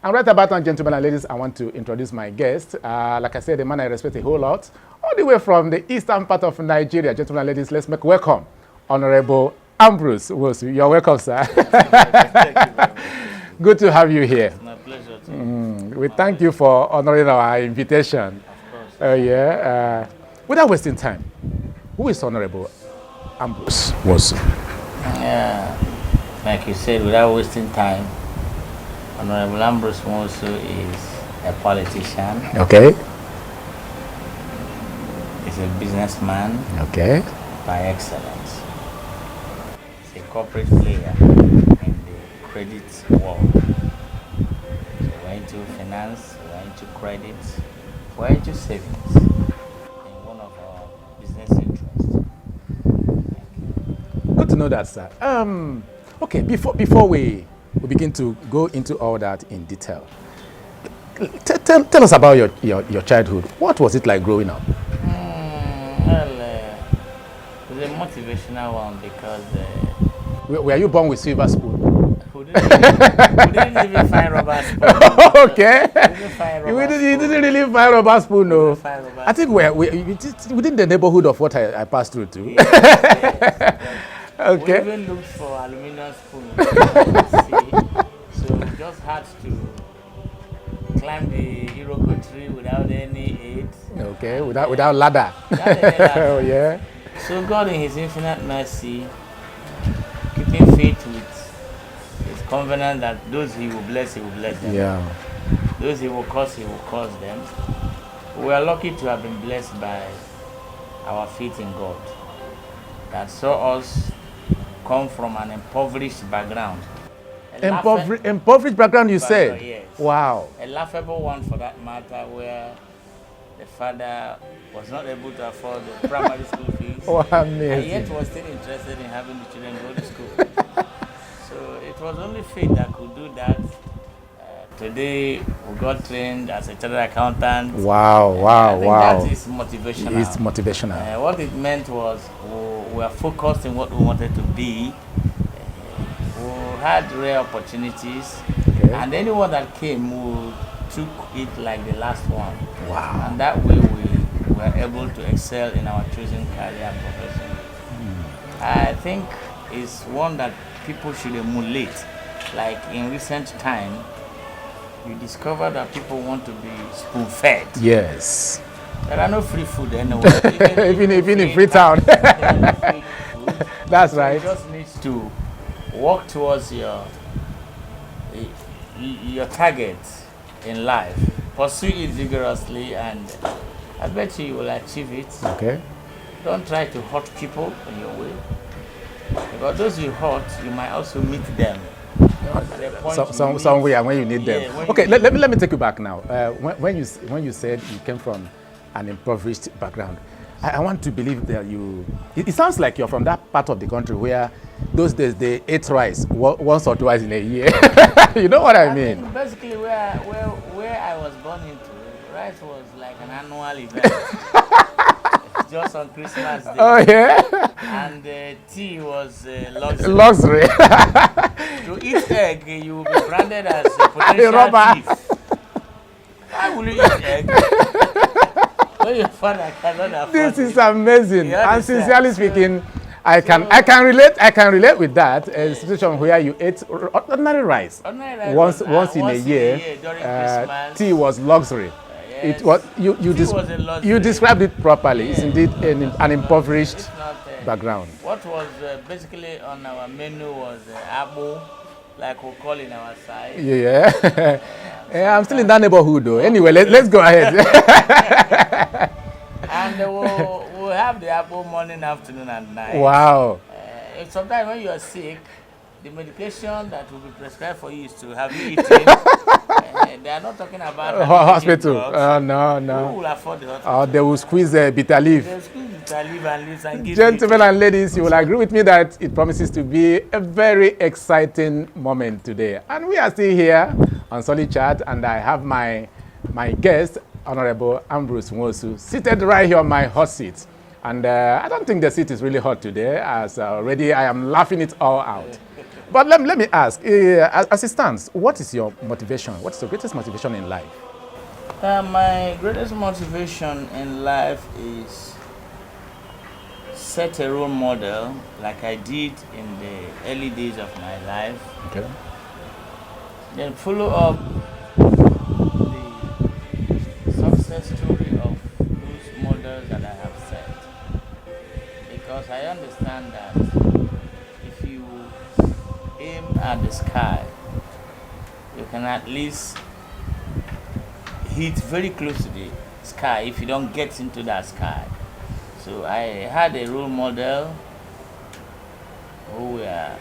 And right about now, gentlemen and ladies, I want to introduce my guest. Like I said, a man I respect a whole lot, all the way from the eastern part of Nigeria. Gentlemen and ladies, let's make welcome Honorable Ambrose Nwosu. You're welcome, sir. Thank you very much. Good to have you here. It's my pleasure to. We thank you for honoring our invitation. Of course. Without wasting time, who is Honorable Ambrose Nwosu? Yeah, like you said, without wasting time, Honorable Ambrose Nwosu is a politician. Okay. He's a businessman Okay. by excellence. He's a corporate player in the credit world. So we're into finance, we're into credit, we're into savings in one of our business interests. Good to know that, sir. Okay, before we begin to go into all that in detail, tell us about your childhood. What was it like growing up? It's a motivational one because Were you born with silver spoon? we didn't even find rubber spoon. Okay. We didn't find You didn't really find rubber spoon, no. find rubber I think we're within the neighborhood of what I passed through too. Yes. Okay. We even looked for aluminum spoon. So we just had to climb the Iroko tree without any aid. Okay, without ladder. Without any ladder. Oh yeah. So God in His infinite mercy, keeping faith with His covenant that those He will bless them. Yeah. Those He will curse them. We are lucky to have been blessed by our faith in God that saw us come from an impoverished background. Impoverished background, you said? Yes. Wow. A laughable one for that matter, where the father was not able to afford the primary school fees. Oh, And amazing. yet was still interested in having the children go to school. So it was only faith that could do that. Today we got trained as a chartered accountant. Wow, I think wow. that is motivational. It's motivational. What it meant was we were focused in what we wanted to be. We had rare opportunities, Okay. and anyone that came, we took it like the last one. Wow. And that way we were able to excel in our chosen career and profession. I think it's one that people should emulate. Like in recent time, you discover that people want to be spoon-fed. Yes. There are no free food anywhere. Even in Freetown. That's right. You just need to work towards your target in life. Pursue it vigorously, and I bet you will achieve it. Okay. Don't try to hurt people on your way, because those you hurt, you might also meet them. At a point Somewhere when you need them. Yeah, when Okay, you- let me take you back now. When you said you came from an impoverished background, I want to believe that it sounds like you're from that part of the country where those days they ate rice once or twice in a year. You know what I mean? think basically where I was born into, rice was like an annual event. Just on Christmas Day. Oh yeah. And tea was luxury. Luxury. To eat egg, you will be branded as a potential robber. thief. Why will you eat egg? When your father cannot afford This is it. amazing. You And understand? sincerely speaking, I can relate with that. A situation where you ate ordinary rice Ordinary rice once was, in a year. during Christmas. Tea was luxury. Yes. It was you Tea was a luxury. you described it properly. Yeah. It's indeed an impoverished It's not, background. What was basically on our menu was abo, like we call in our side. Yeah. Yeah, I'm still in that neighborhood though. Anyway, let's go ahead. And we'll have the apple morning, afternoon, and night. Wow. Sometimes when you are sick, the medication that will be prescribed for you is to have you eaten. They are not talking about Hospital. drugs. No. Who will afford the hospital? They will squeeze bitter leaf. They'll squeeze bitter leaf and leaves and give Gentlemen it. and ladies, you will agree with me that it promises to be a very exciting moment today. And we are still here on Solid Chat, and I have my guest, Honorable Ambrose Nwosu, seated right here on my hot seat. And I don't think the seat is really hot today, as already I am laughing it all out. But let me ask, as it stands, what is your motivation? What is your greatest motivation in life? My greatest motivation in life is set a role model like I did in the early days of my life. Okay. Then follow up the success story of those models that I have set. Because I understand that if you aim at the sky, you can at least hit very close to the sky if you don't get into that sky. So I had a role model who were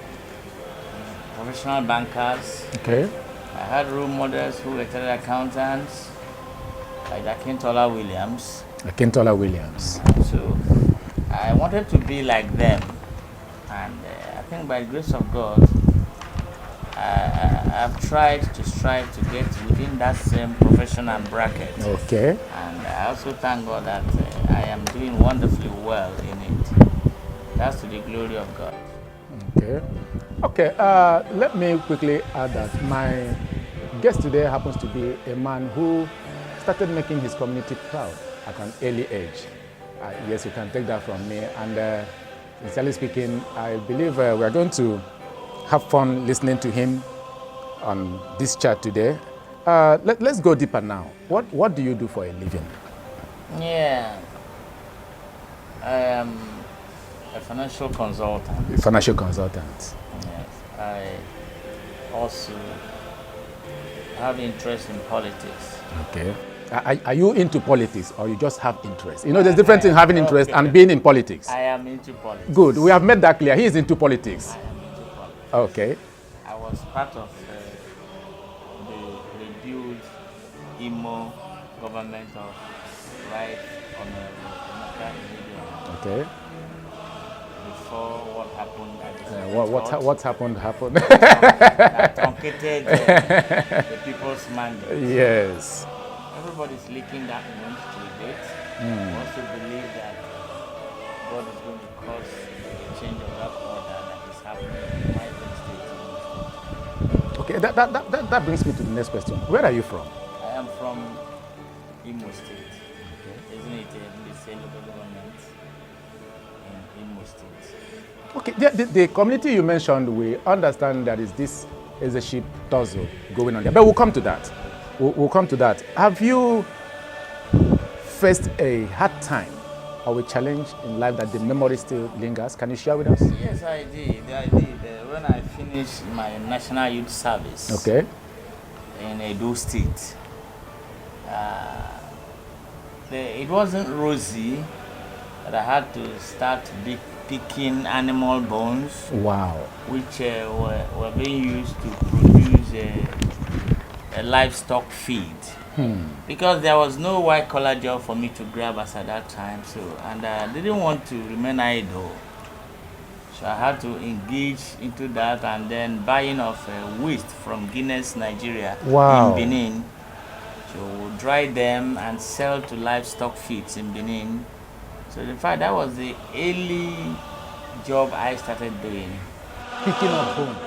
professional bankers. Okay. I had role models who were chartered accountants, like Akintola Williams. Akintola Williams. So I wanted to be like them, and I think by the grace of God, I've tried to strive to get within that same professional bracket. Okay. And I also thank God that I am doing wonderfully well in it. That's to the glory of God. Okay. Okay. Let me quickly add that my guest today happens to be a man who started making his community proud at an early age. Yes, you can take that from me. And sincerely speaking, I believe we are going to have fun listening to him on this chat today. Let's go deeper now. What do you do for a living? Yeah, I am a financial consultant. A financial consultant. Yes, I also have interest in politics. Okay. Are you into politics or you just have interest? You know, there's difference in having interest and being in politics. I am into politics. Good. We have made that clear. He is into politics. I am into politics. Okay. I was part of the rebuild Imo government of Right Honorable Emeka. Okay. Before what happened at the What happened happened. that truncated the people's mandate. Yes. Everybody's leaking that wind to a bit. I also believe that God is going to cause a change of that order that is happening in my state. Okay. That brings me to the next question. Where are you from? I am from Imo State. Okay. Isn't it the same local government in Imo State? Okay. The community you mentioned, we understand that is this is a sheep tussle going on there, but we'll come to that. We'll come to that. Have you faced a hard time or a challenge in life that the memory still lingers? Can you share with us? Yes, I did. When I finished my national youth service in Edo State, it wasn't rosy, but I had to start picking animal bones. Wow. Which were being used to produce a livestock feed. Because there was no white collar job for me to grab as at that time, and I didn't want to remain idle, so I had to engage into that, and then buying of waste from Guinness, Nigeria. Wow. In Benin, to dry them and sell to livestock feeds in Benin. So in fact that was the early job I started doing. Picking up bones.